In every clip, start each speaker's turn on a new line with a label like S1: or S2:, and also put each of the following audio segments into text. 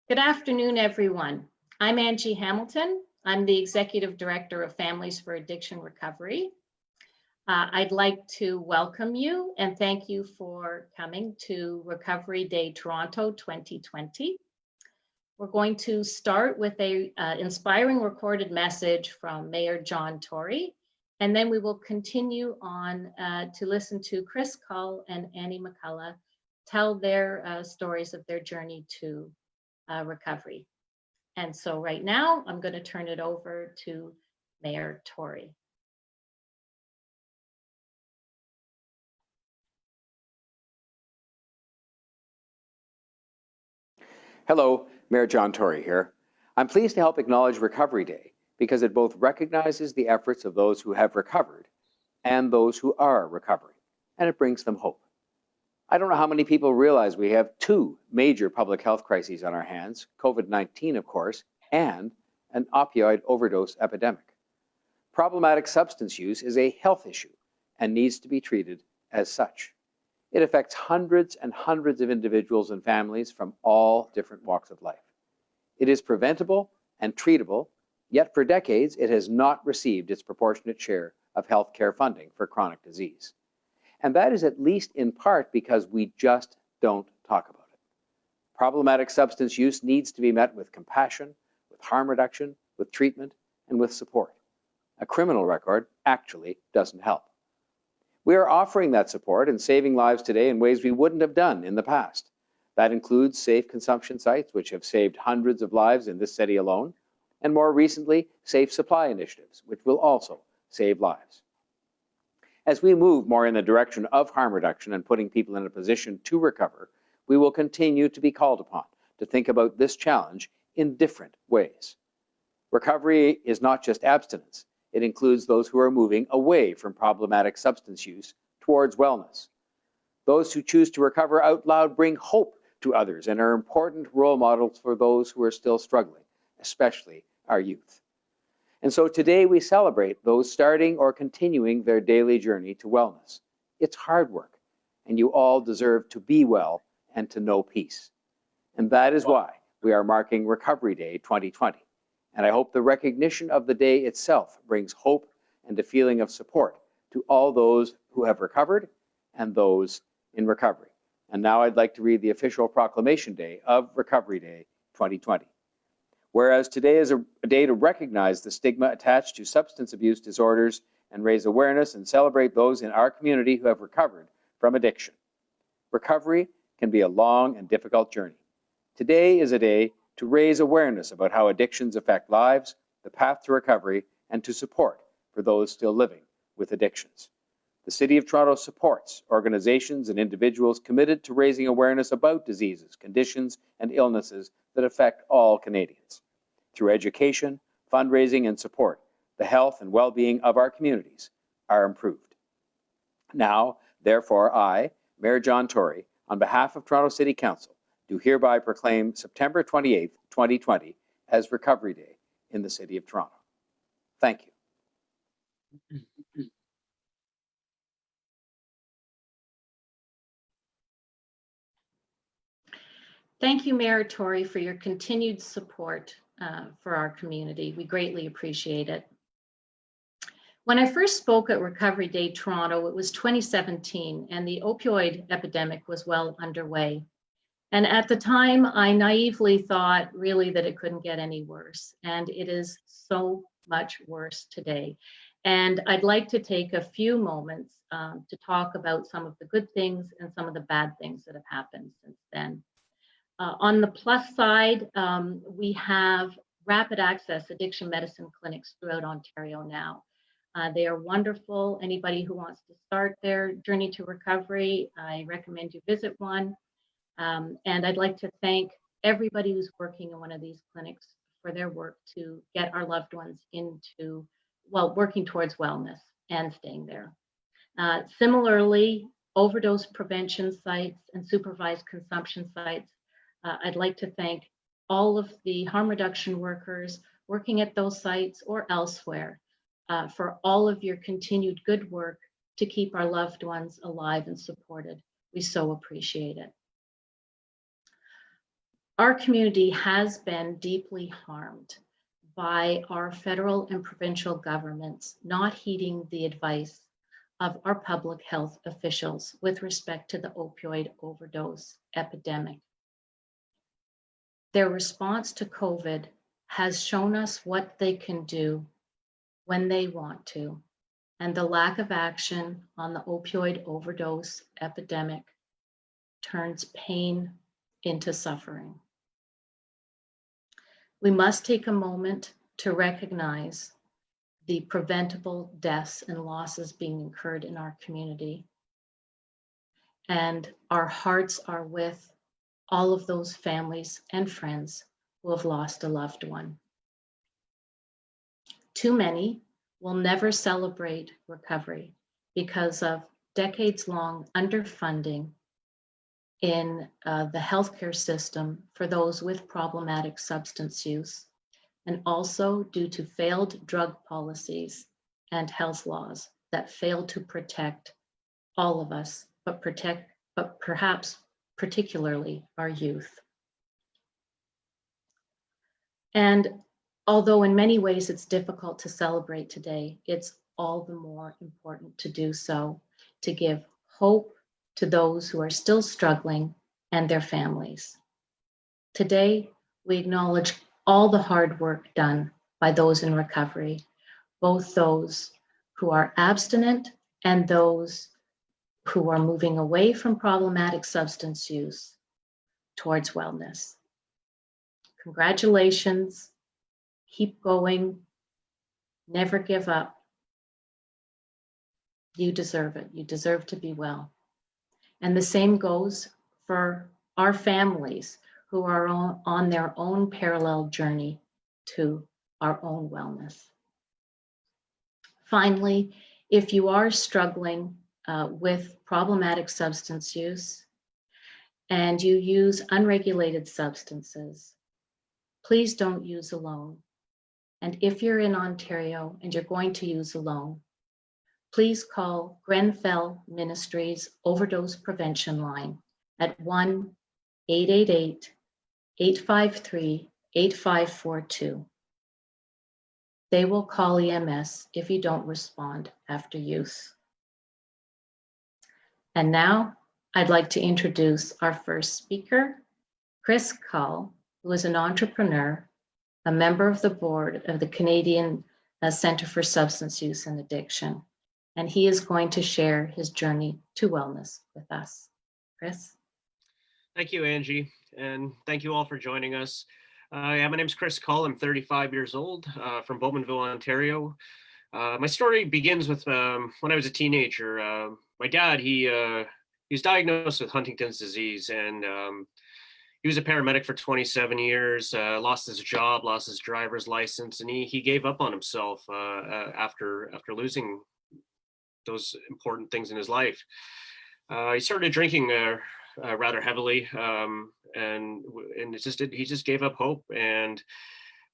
S1: Good afternoon, everyone. I'm Angie Hamilton. I'm the Executive Director of Families for Addiction Recovery. I'd like to welcome you and thank you for coming to Recovery Day Toronto 2020. We're going to start with a inspiring recorded message from Mayor John Tory, and then we will continue on to listen to Chris Cull and Annie McCullough tell their stories of their journey to recovery. And so right now, I'm going to turn it over to Mayor Tory.
S2: Hello, Mayor John Tory here. I'm pleased to help acknowledge Recovery Day because it both recognizes the efforts of those who have recovered and those who are recovering, and it brings them hope. I don't know how many people realize we have two major public health crises on our hands, COVID-19, of course, and an opioid overdose epidemic. Problematic substance use is a health issue and needs to be treated as such. It affects hundreds and hundreds of individuals and families from all different walks of life. It is preventable and treatable, yet for decades it has not received its proportionate share of healthcare funding for chronic disease. And that is at least in part because we just don't talk about it. Problematic substance use needs to be met with compassion, with harm reduction, with treatment, and with support. A criminal record actually doesn't help. We are offering that support and saving lives today in ways we wouldn't have done in the past. That includes safe consumption sites, which have saved hundreds of lives in this city alone, and more recently, safe supply initiatives, which will also save lives. As we move more in the direction of harm reduction and putting people in a position to recover, we will continue to be called upon to think about this challenge in different ways. Recovery is not just abstinence. It includes those who are moving away from problematic substance use towards wellness. Those who choose to recover out loud bring hope to others and are important role models for those who are still struggling, especially our youth. And so today we celebrate those starting or continuing their daily journey to wellness. It's hard work, and you all deserve to be well and to know peace. And that is why we are marking Recovery Day 2020. And I hope the recognition of the day itself brings hope and a feeling of support to all those who have recovered and those in recovery. And now I'd like to read the official proclamation day of Recovery Day 2020. Whereas today is a day to recognize the stigma attached to substance abuse disorders and raise awareness and celebrate those in our community who have recovered from addiction. Recovery can be a long and difficult journey. Today is a day to raise awareness about how addictions affect lives, the path to recovery, and to support for those still living with addictions. The City of Toronto supports organizations and individuals committed to raising awareness about diseases, conditions, and illnesses that affect all Canadians. Through education, fundraising, and support, the health and well-being of our communities are improved. Now, therefore, I, Mayor John Tory, on behalf of Toronto City Council, do hereby proclaim September 28th, 2020 as Recovery Day in the City of Toronto. Thank you.
S1: Thank you, Mayor Tory, for your continued support for our community. We greatly appreciate it. When I first spoke at Recovery Day Toronto, it was 2017, and the opioid epidemic was well underway. And at the time, I naively thought really that it couldn't get any worse. And it is so much worse today. And I'd like to take a few moments to talk about some of the good things and some of the bad things that have happened since then. On the plus side, we have rapid access addiction medicine clinics throughout Ontario now. They are wonderful. Anybody who wants to start their journey to recovery, I recommend you visit one. And I'd like to thank everybody who's working in one of these clinics for their work to get our loved ones into, well, working towards wellness and staying there. Similarly, overdose prevention sites and supervised consumption sites. I'd like to thank all of the harm reduction workers working at those sites or elsewhere for all of your continued good work to keep our loved ones alive and supported. We so appreciate it. Our community has been deeply harmed by our federal and provincial governments not heeding the advice of our public health officials with respect to the opioid overdose epidemic. Their response to COVID has shown us what they can do when they want to, and the lack of action on the opioid overdose epidemic turns pain into suffering. We must take a moment to recognize the preventable deaths and losses being incurred in our community. And our hearts are with all of those families and friends who have lost a loved one. Too many will never celebrate recovery because of decades-long underfunding in the healthcare system for those with problematic substance use, and also due to failed drug policies and health laws that fail to protect all of us, but perhaps particularly our youth. And although in many ways it's difficult to celebrate today, it's all the more important to do so, to give hope to those who are still struggling and their families. Today, we acknowledge all the hard work done by those in recovery, both those who are abstinent and those who are moving away from problematic substance use towards wellness. Congratulations, keep going, never give up. You deserve it, you deserve to be well. And the same goes for our families who are on their own parallel journey to our own wellness. Finally, if you are struggling with problematic substance use and you use unregulated substances, please don't use alone. And if you're in Ontario and you're going to use alone, please call Grenfell Ministries Overdose Prevention Line at 1-888-853-8542. They will call EMS if you don't respond after use. And now I'd like to introduce our first speaker, Chris Cull, who is an entrepreneur, a member of the board of the Canadian Centre for Substance Use and Addiction. And he is going to share his journey to wellness with us. Chris?
S3: Thank you, Angie, and thank you all for joining us. My name's Chris Cull. I'm 35 years old, from Bowmanville, Ontario. My story begins with when I was a teenager. My dad, he was diagnosed with Huntington's disease, and he was a paramedic for 27 years, lost his job, lost his driver's license, and he gave up on himself after losing those important things in his life. He started drinking rather heavily, and he just gave up hope. And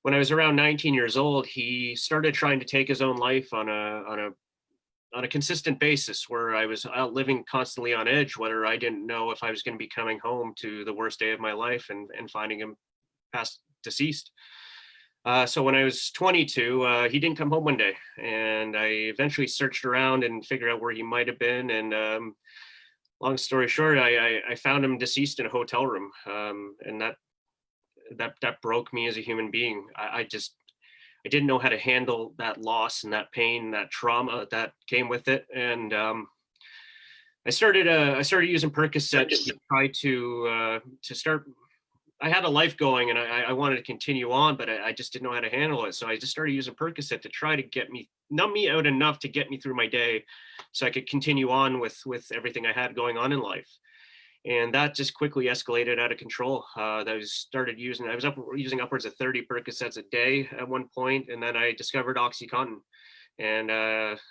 S3: when I was around 19 years old, he started trying to take his own life on a consistent basis, where I was out living constantly on edge, whether I didn't know if I was going to be coming home to the worst day of my life and finding him past deceased. So when I was 22, he didn't come home one day, and I eventually searched around and figured out where he might have been. And long story short, I found him deceased in a hotel room, and that broke me as a human being. I didn't know how to handle that loss and that pain, that trauma that came with it, and I started using Percocet to try to start. I had a life going, and I wanted to continue on, but I just didn't know how to handle it. So I just started using Percocet to try to numb me out enough to get me through my day, so I could continue on with everything I had going on in life. And that just quickly escalated out of control. I was using upwards of 30 Percocets a day at one point, and then I discovered OxyContin. And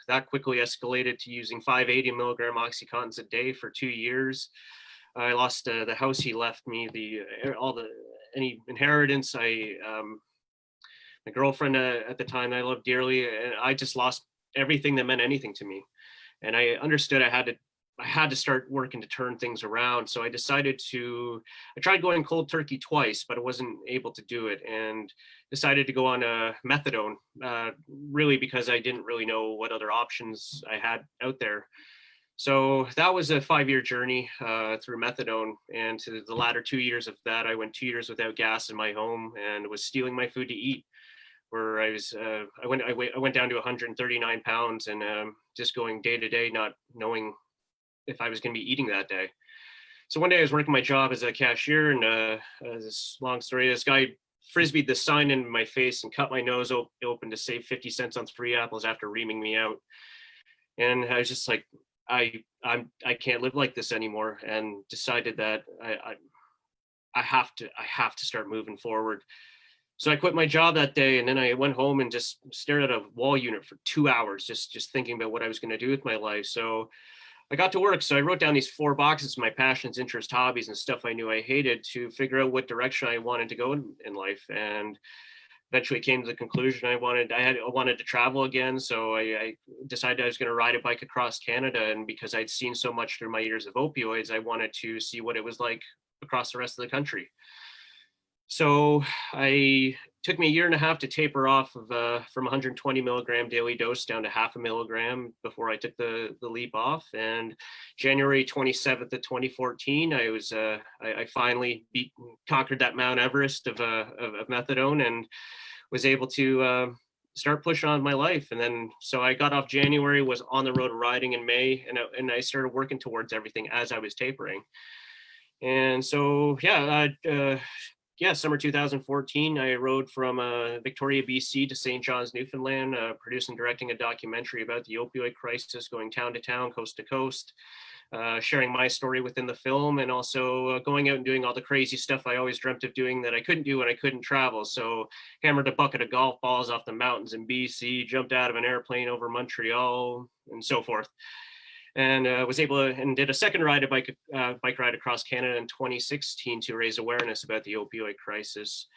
S3: that quickly escalated to using 580 milligram OxyContins a day for 2 years. I lost the house he left me, any inheritance. My girlfriend at the time I loved dearly, and I just lost everything that meant anything to me. And I understood I had to I had to start working to turn things around. So I tried going cold turkey twice, but I wasn't able to do it, and decided to go on a methadone, really because I didn't really know what other options I had out there. So that was a 5-year journey through methadone. And to the latter 2 years of that, I went 2 years without gas in my home and was stealing my food to eat. Where I went down to 139 pounds, and just going day to day, not knowing if I was going to be eating that day. So one day I was working my job as a cashier, and this long story, this guy frisbeed the sign in my face and cut my nose open to save 50 cents on 3 apples after reaming me out. And I was just like, I can't live like this anymore, and decided that I have to start moving forward. So I quit my job that day, and then I went home and just stared at a wall unit for 2 hours, just thinking about what I was going to do with my life. So I got to work. So I wrote down these 4 boxes, my passions, interests, hobbies, and stuff I knew I hated, to figure out what direction I wanted to go in life. And eventually came to the conclusion I wanted to travel again. So I decided I was going to ride a bike across Canada. And because I'd seen so much through my years of opioids, I wanted to see what it was like across the rest of the country. So took me a year and a half to taper off from 120 milligram daily dose down to 0.5 milligram before I took the leap off. And January 27th of 2014, I finally conquered that Mount Everest of methadone, and was able to start pushing on my life. And then, so I got off January, was on the road riding in May, and I started working towards everything as I was tapering. And so, summer 2014, I rode from Victoria, BC to St. John's, Newfoundland, producing and directing a documentary about the opioid crisis, going town to town, coast to coast, sharing my story within the film, and also going out and doing all the crazy stuff I always dreamt of doing that I couldn't do when I couldn't travel. So hammered a bucket of golf balls off the mountains in BC, jumped out of an airplane over Montreal, and so forth. And was able to, and did a second bike ride across Canada in 2016 to raise awareness about the opioid crisis.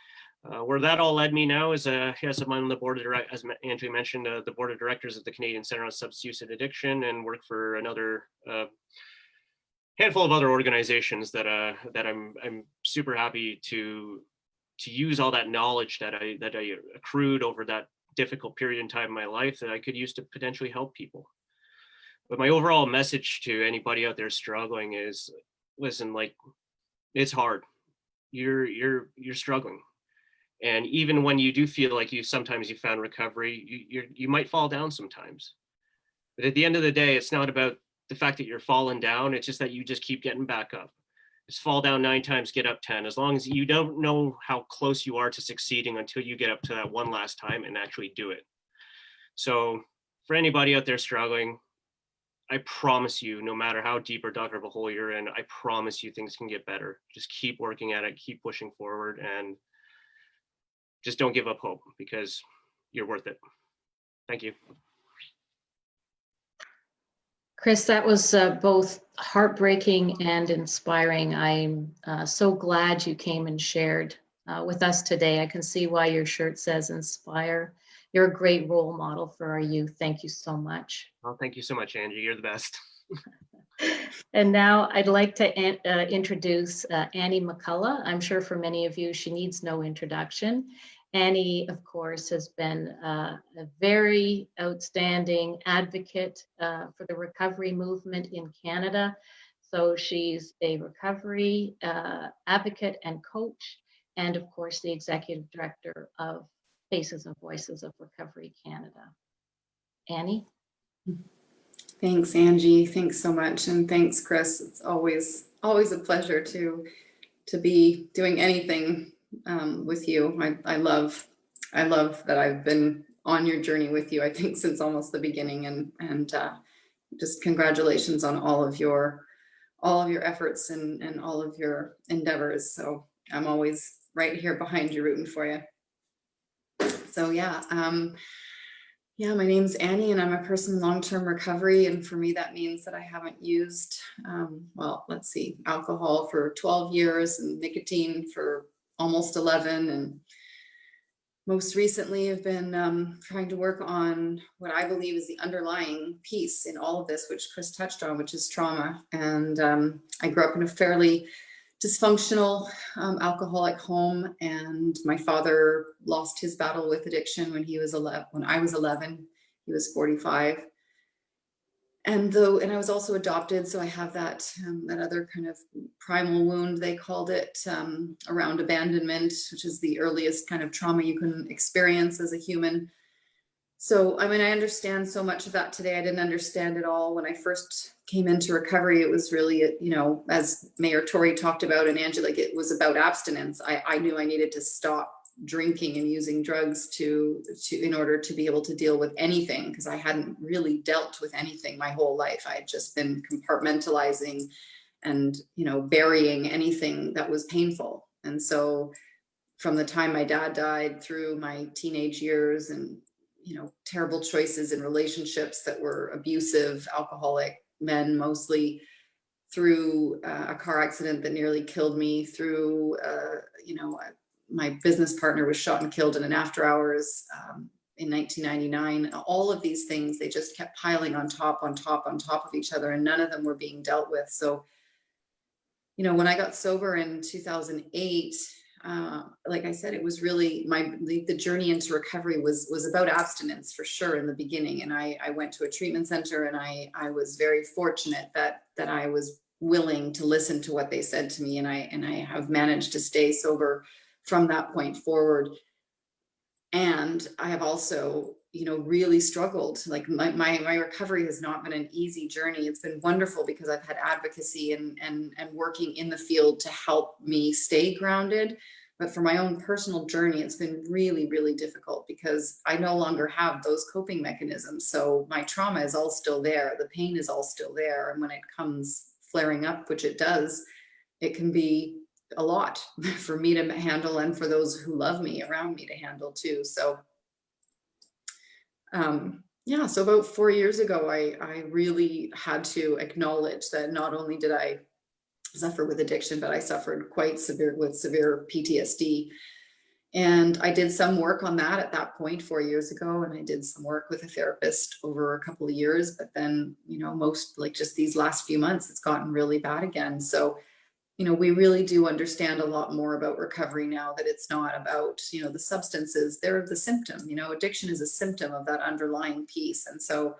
S3: Where that all led me now is, yes, I'm on the board of directors, as Andrew mentioned, the board of directors of the Canadian Centre on Substance Use and Addiction, and work for another handful of other organizations that I'm super happy to use all that knowledge that I accrued over that difficult period in time in my life that I could use to potentially help people. But my overall message to anybody out there struggling is, listen, like, it's hard. You're struggling. And even when you do feel like sometimes you found recovery, you might fall down sometimes. But at the end of the day, it's not about the fact that you're falling down. It's just that you just keep getting back up. Just fall down 9 times, get up 10. As long as you don't know how close you are to succeeding until you get up to that one last time and actually do it. So for anybody out there struggling, I promise you, no matter how deep or dark of a hole you're in, I promise you things can get better. Just keep working at it, keep pushing forward, and just don't give up hope, because you're worth it. Thank you.
S1: Chris, that was both heartbreaking and inspiring. I'm so glad you came and shared with us today. I can see why your shirt says inspire. You're a great role model for our youth. Thank you so much.
S3: Well, thank you so much, Angie. You're the best.
S1: And now I'd like to introduce Annie McCullough. I'm sure for many of you, she needs no introduction. Annie, of course, has been a very outstanding advocate for the recovery movement in Canada. So she's a recovery advocate and coach, and of course, the executive director of Faces and Voices of Recovery Canada. Annie?
S4: Thanks, Angie. Thanks so much. And thanks, Chris. It's always a pleasure to be doing anything with you. I love that I've been on your journey with you, I think, since almost the beginning, and just congratulations on all of your efforts and all of your endeavors. So I'm always right here behind you, rooting for you. So my name's Annie, and I'm a person in long-term recovery. And for me, that means that I haven't used, alcohol for 12 years and nicotine for almost 11. And most recently I've been trying to work on what I believe is the underlying piece in all of this, which Chris touched on, which is trauma. And I grew up in a fairly dysfunctional alcoholic home, and my father lost his battle with addiction when he was 11. When I was 11, he was 45. And I was also adopted, so I have that that other kind of primal wound, they called it, around abandonment, which is the earliest kind of trauma you can experience as a human. So, I mean, I understand so much of that today. I didn't understand it all when I first came into recovery. It was really, you know, as Mayor Tory talked about, and Angie, like, it was about abstinence. I knew I needed to stop drinking and using drugs to in order to be able to deal with anything, because I hadn't really dealt with anything my whole life. I had just been compartmentalizing and, you know, burying anything that was painful. And so from the time my dad died through my teenage years, and, you know, terrible choices in relationships that were abusive, alcoholic men mostly, through a car accident that nearly killed me, through, you know, my business partner was shot and killed in an after hours in 1999. All of these things, they just kept piling on top of each other, and none of them were being dealt with. So, you know, when I got sober in 2008, like I said, it was really the journey into recovery was about abstinence for sure in the beginning. And I went to a treatment center, and I was very fortunate that I was willing to listen to what they said to me. And I have managed to stay sober from that point forward. And I have also, you know, really struggled. Like my recovery has not been an easy journey. It's been wonderful because I've had advocacy and working in the field to help me stay grounded. But for my own personal journey, it's been really, really difficult because I no longer have those coping mechanisms. So my trauma is all still there. The pain is all still there. And when it comes flaring up, which it does, it can be a lot for me to handle, and for those who love me around me to handle too. So yeah, so about 4 years ago, I really had to acknowledge that not only did I suffer with addiction, but I suffered quite with severe PTSD. And I did some work on that at that point 4 years ago, and I did some work with a therapist over a couple of years. But then, you know, most, like, just these last few months, it's gotten really bad again. So, you know, we really do understand a lot more about recovery now, that it's not about, you know, the substances, they're the symptom. You know, addiction is a symptom of that underlying piece. And so,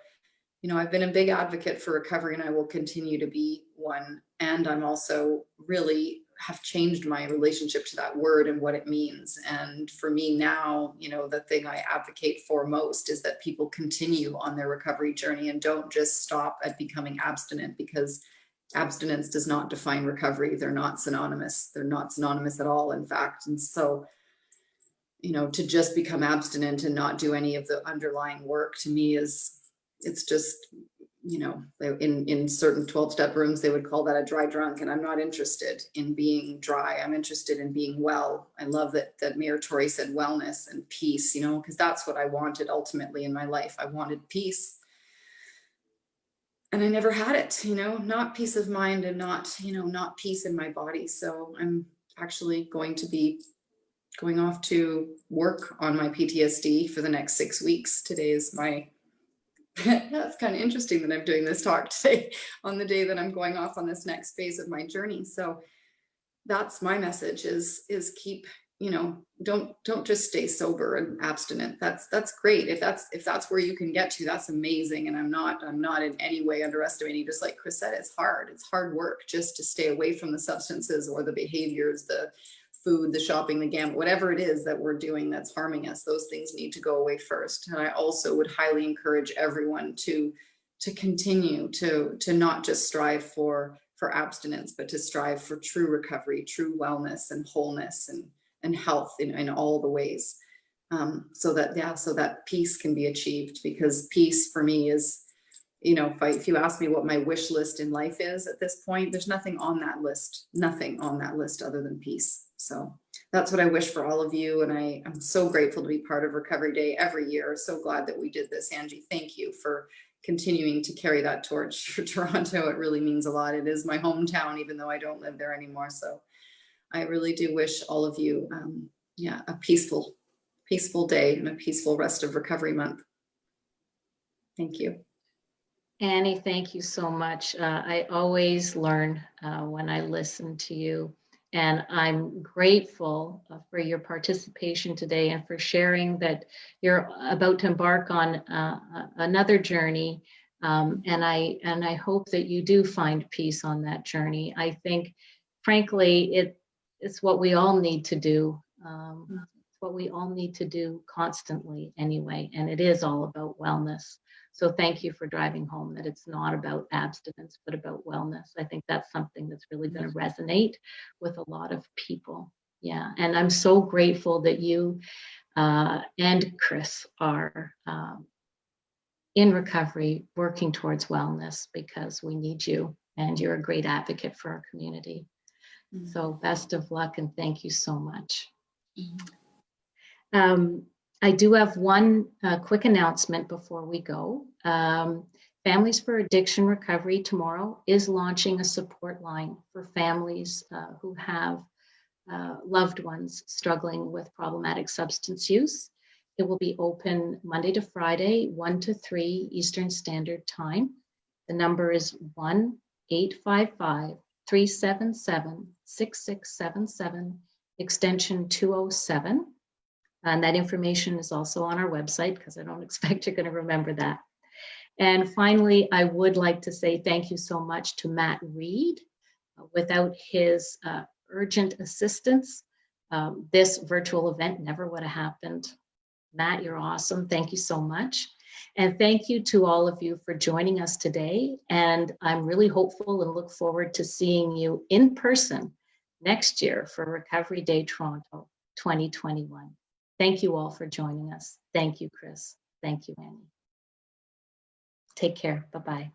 S4: you know, I've been a big advocate for recovery, and I will continue to be one. And I'm also really have changed my relationship to that word and what it means. And for me now, you know, the thing I advocate for most is that people continue on their recovery journey and don't just stop at becoming abstinent, because abstinence does not define recovery. They're not synonymous. They're not synonymous at all, in fact. And so, you know, to just become abstinent and not do any of the underlying work, to me, is, it's just, you know, in certain 12-step rooms, they would call that a dry drunk. And I'm not interested in being dry. I'm interested in being well. I love that Mayor Tory said wellness and peace, you know, because that's what I wanted ultimately in my life. I wanted peace. And I never had it, you know, not peace of mind, and not, you know, not peace in my body. So I'm actually going to be going off to work on my PTSD for the next 6 weeks. Today is my, yeah, it's kind of interesting that I'm doing this talk today on the day that I'm going off on this next phase of my journey. So that's my message, is keep, you know, don't just stay sober and abstinent. That's great. If that's where you can get to, that's amazing. And I'm not in any way underestimating. Just like Chris said, it's hard work just to stay away from the substances or the behaviors, the food, the shopping, the gambling, whatever it is that we're doing that's harming us. Those things need to go away first. And I also would highly encourage everyone to continue to not just strive for abstinence, but to strive for true recovery, true wellness and wholeness and health in all the ways, so that peace can be achieved. Because peace for me is, you know, if you ask me what my wish list in life is at this point, there's nothing on that list other than peace. So that's what I wish for all of you. And I'm so grateful to be part of Recovery Day every year. So glad that we did this. Angie, thank you for continuing to carry that torch for Toronto. It really means a lot. It is my hometown, even though I don't live there anymore. So I really do wish all of you, a peaceful peaceful day and a peaceful rest of Recovery Month. Thank you.
S1: Annie, thank you so much. I always learn when I listen to you, and I'm grateful for your participation today and for sharing that you're about to embark on another journey. And I hope that you do find peace on that journey. I think, frankly, it's what we all need to do. It's what we all need to do constantly anyway, and it is all about wellness. So thank you for driving home that it's not about abstinence, but about wellness. I think that's something that's really going to resonate with a lot of people. Yeah, and I'm so grateful that you and Chris are in recovery, working towards wellness, because we need you, and you're a great advocate for our community. So best of luck, and thank you so much. I do have one quick announcement before we go. Families for Addiction Recovery tomorrow is launching a support line for families who have loved ones struggling with problematic substance use. It will be open Monday to Friday, 1 to 3 Eastern Standard Time. The number is 1-855-377-6677, extension 207. And that information is also on our website, because I don't expect you're going to remember that. And finally, I would like to say thank you so much to Matt Reed. Without his urgent assistance, this virtual event never would have happened. Matt, you're awesome. Thank you so much. And thank you to all of you for joining us today. And I'm really hopeful and look forward to seeing you in person next year for Recovery Day Toronto 2021. Thank you all for joining us. Thank you, Chris. Thank you, Annie. Take care. Bye-bye.